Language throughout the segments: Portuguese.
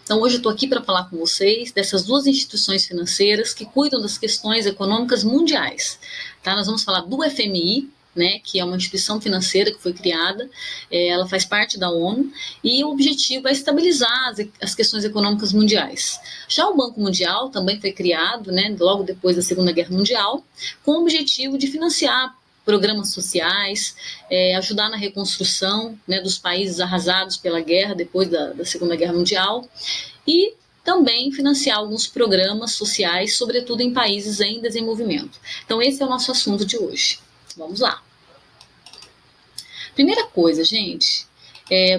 Então, hoje eu estou aqui para falar com vocês dessas duas instituições financeiras que cuidam das questões econômicas mundiais. Tá? Nós vamos falar do FMI, né, que é uma instituição financeira que foi criada, ela faz parte da ONU, e o objetivo é estabilizar as questões econômicas mundiais. Já o Banco Mundial também foi criado, né, logo depois da Segunda Guerra Mundial, com o objetivo de financiar programas sociais, ajudar na reconstrução, né, dos países arrasados pela guerra depois da Segunda Guerra Mundial, e também financiar alguns programas sociais, sobretudo em países em desenvolvimento. Então esse é o nosso assunto de hoje. Vamos lá. Primeira coisa, gente,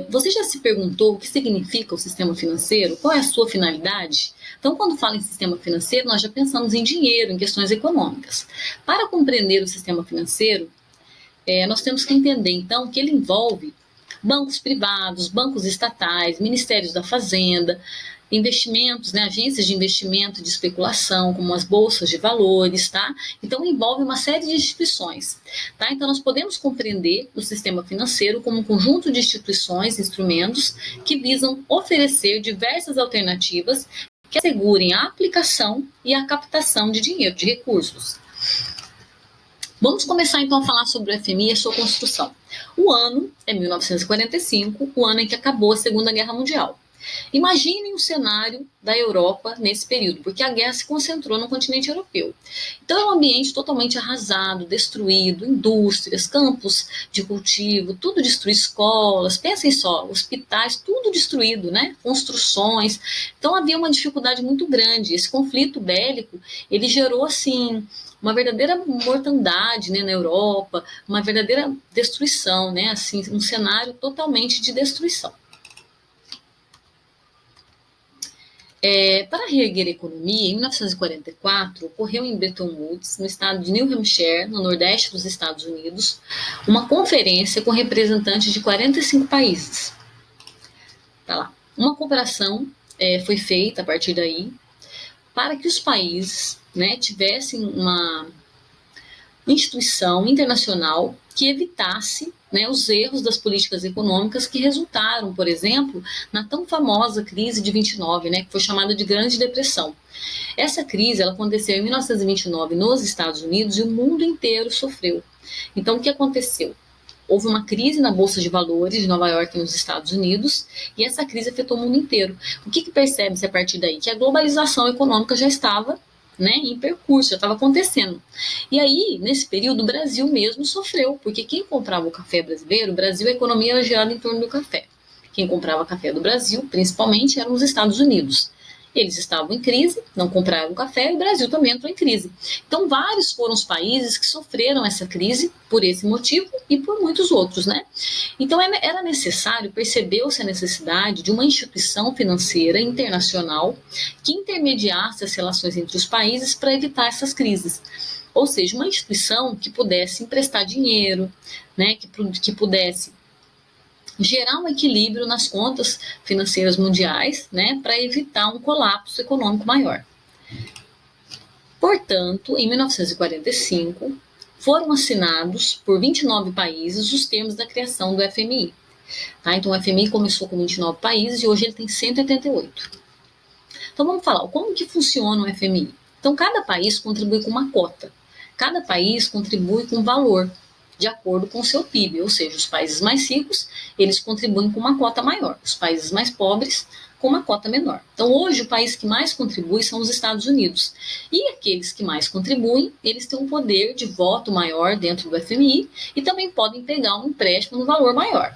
você já se perguntou o que significa o sistema financeiro? Qual é a sua finalidade? Então, quando fala em sistema financeiro, nós já pensamos em dinheiro, em questões econômicas. Para compreender o sistema financeiro, nós temos que entender, então, que ele envolve bancos privados, bancos estatais, ministérios da Fazenda, investimentos, né, agências de investimento de especulação, como as bolsas de valores, tá? Então, envolve uma série de instituições, tá? Então, nós podemos compreender o sistema financeiro como um conjunto de instituições e instrumentos que visam oferecer diversas alternativas que assegurem a aplicação e a captação de dinheiro, de recursos. Vamos começar então a falar sobre o FMI e a sua construção. O ano é 1945, o ano em que acabou a Segunda Guerra Mundial. Imaginem o cenário da Europa nesse período, porque a guerra se concentrou no continente europeu. Então é um ambiente totalmente arrasado, destruído, indústrias, campos de cultivo, tudo destruído, escolas, pensem só, hospitais, tudo destruído, né? Construções. Então havia uma dificuldade muito grande. Esse conflito bélico, ele gerou assim uma verdadeira mortandade, né, na Europa, uma verdadeira destruição, né? Assim, um cenário totalmente de destruição. Para reerguer a economia, em 1944, ocorreu em Bretton Woods, no estado de New Hampshire, no nordeste dos Estados Unidos, uma conferência com representantes de 45 países. Tá lá. Uma cooperação foi feita a partir daí para que os países, né, tivessem uma instituição internacional que evitasse, né, os erros das políticas econômicas que resultaram, por exemplo, na tão famosa crise de 29, né, que foi chamada de Grande Depressão. Essa crise ela aconteceu em 1929 nos Estados Unidos e o mundo inteiro sofreu. Então, o que aconteceu? Houve uma crise na Bolsa de Valores de Nova York nos Estados Unidos e essa crise afetou o mundo inteiro. O que percebe-se a partir daí? Que a globalização econômica já estava, né, em percurso, já estava acontecendo. E aí, nesse período, o Brasil mesmo sofreu, porque quem comprava o café brasileiro, o Brasil, a economia era gerada em torno do café. Quem comprava café do Brasil, principalmente, eram os Estados Unidos. Eles estavam em crise, não compraram café e o Brasil também entrou em crise. Então, vários foram os países que sofreram essa crise por esse motivo e por muitos outros, né? Então, era necessário, percebeu-se a necessidade de uma instituição financeira internacional que intermediasse as relações entre os países para evitar essas crises. Ou seja, uma instituição que pudesse emprestar dinheiro, né, que pudesse gerar um equilíbrio nas contas financeiras mundiais, né, para evitar um colapso econômico maior. Portanto, em 1945, foram assinados por 29 países os termos da criação do FMI. Tá? Então, o FMI começou com 29 países e hoje ele tem 188. Então, vamos falar como que funciona o FMI. Então, cada país contribui com uma cota. Cada país contribui com um valor de acordo com o seu PIB, ou seja, os países mais ricos, eles contribuem com uma cota maior, os países mais pobres com uma cota menor. Então, hoje, o país que mais contribui são os Estados Unidos. E aqueles que mais contribuem, eles têm um poder de voto maior dentro do FMI e também podem pegar um empréstimo no valor maior.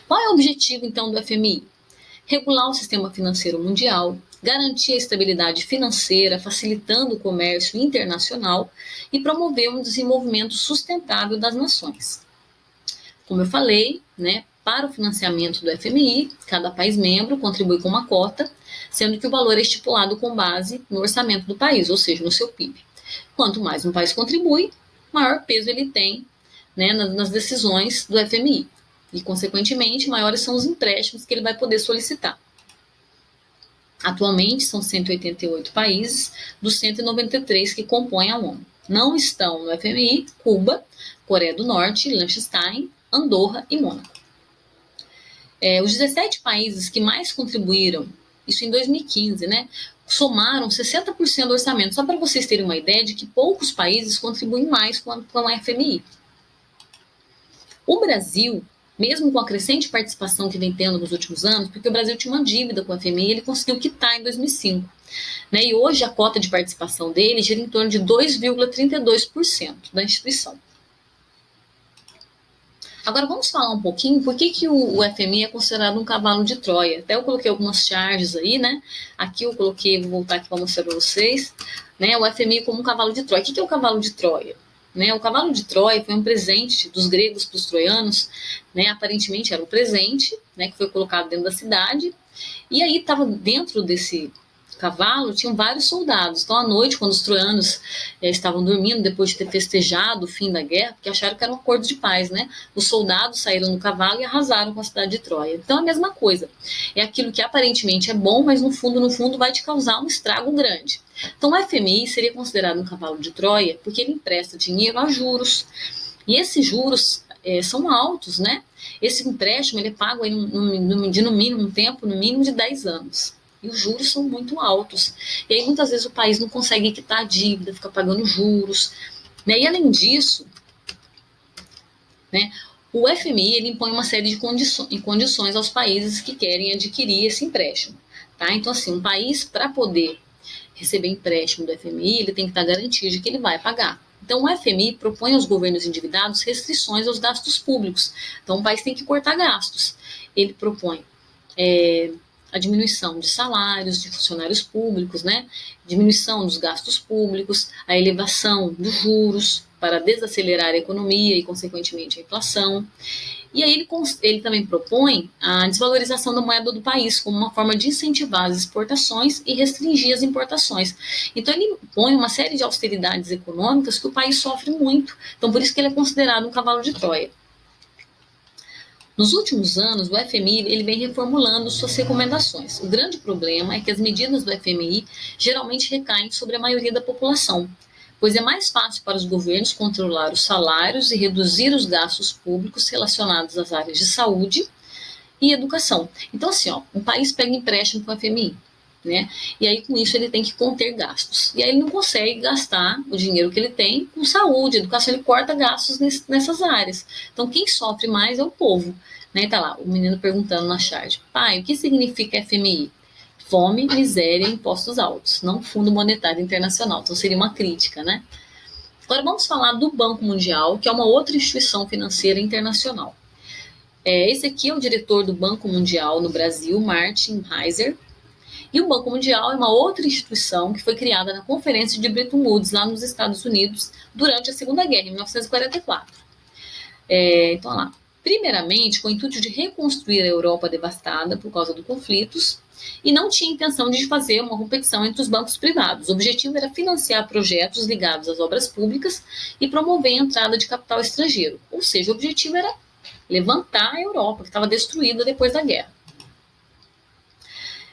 Qual é o objetivo, então, do FMI? Regular o sistema financeiro mundial, garantir a estabilidade financeira, facilitando o comércio internacional e promover um desenvolvimento sustentável das nações. Como eu falei, né, para o financiamento do FMI, cada país membro contribui com uma cota, sendo que o valor é estipulado com base no orçamento do país, ou seja, no seu PIB. Quanto mais um país contribui, maior peso ele tem, né, nas decisões do FMI. E, consequentemente, maiores são os empréstimos que ele vai poder solicitar. Atualmente, são 188 países dos 193 que compõem a ONU. Não estão no FMI Cuba, Coreia do Norte, Liechtenstein, Andorra e Mônaco. Os 17 países que mais contribuíram, isso em 2015, né, somaram 60% do orçamento. Só para vocês terem uma ideia de que poucos países contribuem mais com a FMI. O Brasil, mesmo com a crescente participação que vem tendo nos últimos anos, porque o Brasil tinha uma dívida com a FMI, ele conseguiu quitar em 2005. Né, e hoje a cota de participação dele gira em torno de 2,32% da instituição. Agora vamos falar um pouquinho por que o FMI é considerado um cavalo de Troia. Até eu coloquei algumas charges aí, né? Aqui eu coloquei, vou voltar aqui para mostrar para vocês, né? O FMI como um cavalo de Troia. O que é o cavalo de Troia? Né? O cavalo de Troia foi um presente dos gregos para os troianos, né? Aparentemente era um presente, né? Que foi colocado dentro da cidade, e aí estava dentro desse cavalo, tinham vários soldados. Então, à noite, quando os troianos estavam dormindo, depois de ter festejado o fim da guerra, porque acharam que era um acordo de paz, né? Os soldados saíram no cavalo e arrasaram com a cidade de Troia. Então, é a mesma coisa. É aquilo que aparentemente é bom, mas no fundo, vai te causar um estrago grande. Então, o FMI seria considerado um cavalo de Troia porque ele empresta dinheiro a juros. E esses juros são altos, né? Esse empréstimo ele é pago aí no mínimo um tempo, no mínimo de 10 anos. E os juros são muito altos. E aí, muitas vezes, o país não consegue quitar a dívida, fica pagando juros. Né? E, além disso, né, o FMI ele impõe uma série de condições aos países que querem adquirir esse empréstimo. Tá? Então, assim, um país, para poder receber empréstimo do FMI, ele tem que estar garantido de que ele vai pagar. Então, o FMI propõe aos governos endividados restrições aos gastos públicos. Então, o país tem que cortar gastos. Ele propõe a diminuição de salários de funcionários públicos, né? Diminuição dos gastos públicos, a elevação dos juros para desacelerar a economia e, consequentemente, a inflação. E aí ele também propõe a desvalorização da moeda do país como uma forma de incentivar as exportações e restringir as importações. Então ele põe uma série de austeridades econômicas que o país sofre muito. Então por isso que ele é considerado um cavalo de Troia. Nos últimos anos, o FMI ele vem reformulando suas recomendações. O grande problema é que as medidas do FMI geralmente recaem sobre a maioria da população, pois é mais fácil para os governos controlar os salários e reduzir os gastos públicos relacionados às áreas de saúde e educação. Então, assim, um país pega empréstimo com o FMI, né? E aí, com isso, ele tem que conter gastos. E aí ele não consegue gastar o dinheiro que ele tem com saúde, educação, ele corta gastos nessas áreas. Então, quem sofre mais é o povo. Né? Tá lá, o menino perguntando na chat, pai, o que significa FMI? Fome, miséria e impostos altos, não Fundo Monetário Internacional. Então, seria uma crítica, né? Agora, vamos falar do Banco Mundial, que é uma outra instituição financeira internacional. Esse aqui é o diretor do Banco Mundial no Brasil, Martin Heiser. E o Banco Mundial é uma outra instituição que foi criada na Conferência de Bretton Woods, lá nos Estados Unidos, durante a Segunda Guerra, em 1944. Então, lá. Primeiramente, com o intuito de reconstruir a Europa devastada por causa dos conflitos, e não tinha intenção de fazer uma competição entre os bancos privados. O objetivo era financiar projetos ligados às obras públicas e promover a entrada de capital estrangeiro. Ou seja, o objetivo era levantar a Europa, que estava destruída depois da guerra.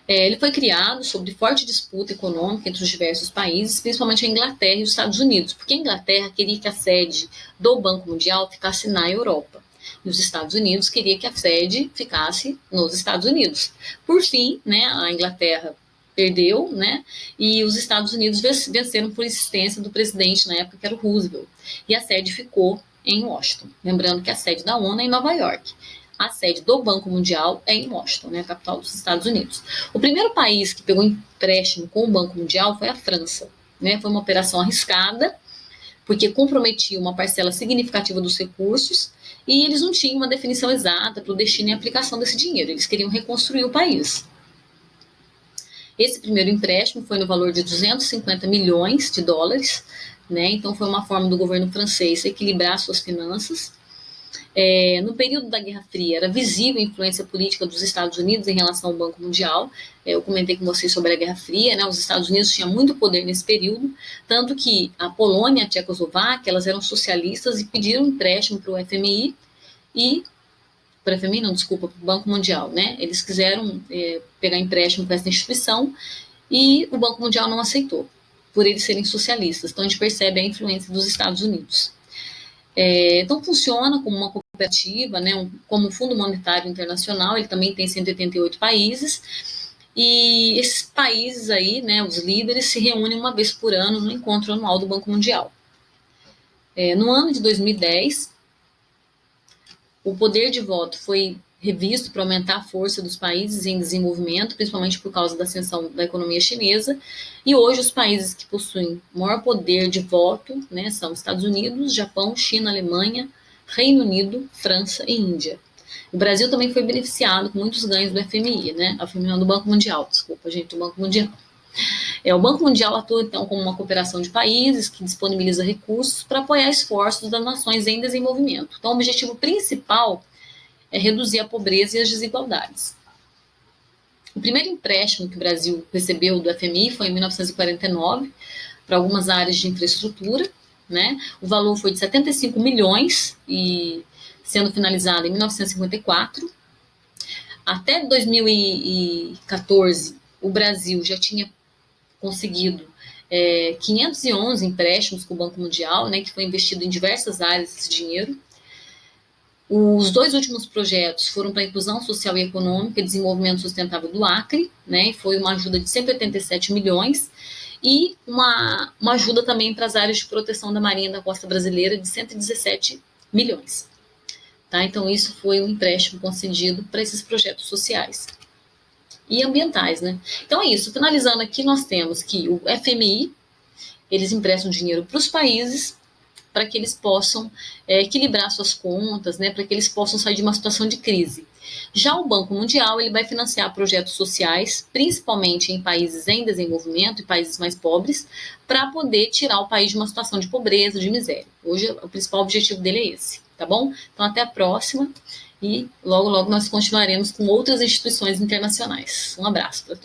Ele foi criado sob forte disputa econômica entre os diversos países, principalmente a Inglaterra e os Estados Unidos, porque a Inglaterra queria que a sede do Banco Mundial ficasse na Europa. E os Estados Unidos queria que a sede ficasse nos Estados Unidos. Por fim, né, a Inglaterra perdeu, né, e os Estados Unidos venceram por insistência do presidente na época, que era o Roosevelt. E a sede ficou em Washington. Lembrando que a sede da ONU é em Nova York. A sede do Banco Mundial é em Washington, né, a capital dos Estados Unidos. O primeiro país que pegou empréstimo com o Banco Mundial foi a França. Né, foi uma operação arriscada, porque comprometia uma parcela significativa dos recursos e eles não tinham uma definição exata para o destino e aplicação desse dinheiro. Eles queriam reconstruir o país. Esse primeiro empréstimo foi no valor de 250 milhões de dólares, né? Então foi uma forma do governo francês equilibrar suas finanças. No período da Guerra Fria, era visível a influência política dos Estados Unidos em relação ao Banco Mundial. Eu comentei com vocês sobre a Guerra Fria, né? Os Estados Unidos tinham muito poder nesse período, tanto que a Polônia e a Tchecoslováquia, elas eram socialistas e pediram empréstimo para o FMI para o FMI não, desculpa, para o Banco Mundial, né? Eles quiseram pegar empréstimo para essa instituição e o Banco Mundial não aceitou, por eles serem socialistas. Então a gente percebe a influência dos Estados Unidos. Então funciona como uma cooperativa, né, como o Fundo Monetário Internacional, ele também tem 188 países, e esses países aí, né, os líderes, se reúnem uma vez por ano no encontro anual do Banco Mundial. No ano de 2010, o poder de voto foi revisto para aumentar a força dos países em desenvolvimento, principalmente por causa da ascensão da economia chinesa, e hoje os países que possuem maior poder de voto, né, são Estados Unidos, Japão, China, Alemanha, Reino Unido, França e Índia. O Brasil também foi beneficiado com muitos ganhos do FMI, né? O FMI não, do Banco Mundial, desculpa, gente, do Banco Mundial. O Banco Mundial atua, então, como uma cooperação de países que disponibiliza recursos para apoiar esforços das nações em desenvolvimento. Então, o objetivo principal é reduzir a pobreza e as desigualdades. O primeiro empréstimo que o Brasil recebeu do FMI foi em 1949, para algumas áreas de infraestrutura, né? O valor foi de 75 milhões e sendo finalizado em 1954. Até 2014, o Brasil já tinha conseguido 511 empréstimos com o Banco Mundial, né, que foi investido em diversas áreas desse dinheiro. Os 2 últimos projetos foram para a inclusão social e econômica e desenvolvimento sustentável do Acre, né, foi uma ajuda de 187 milhões, e uma ajuda também para as áreas de proteção da Marinha da Costa Brasileira de 117 milhões. Tá? Então, isso foi um empréstimo concedido para esses projetos sociais e ambientais, né? Então, é isso. Finalizando aqui, nós temos que o FMI, eles emprestam dinheiro para os países para que eles possam equilibrar suas contas, né? Para que eles possam sair de uma situação de crise. Já o Banco Mundial, ele vai financiar projetos sociais, principalmente em países em desenvolvimento e países mais pobres, para poder tirar o país de uma situação de pobreza, de miséria. Hoje, o principal objetivo dele é esse. Tá bom? Então, até a próxima e logo, logo nós continuaremos com outras instituições internacionais. Um abraço para todos.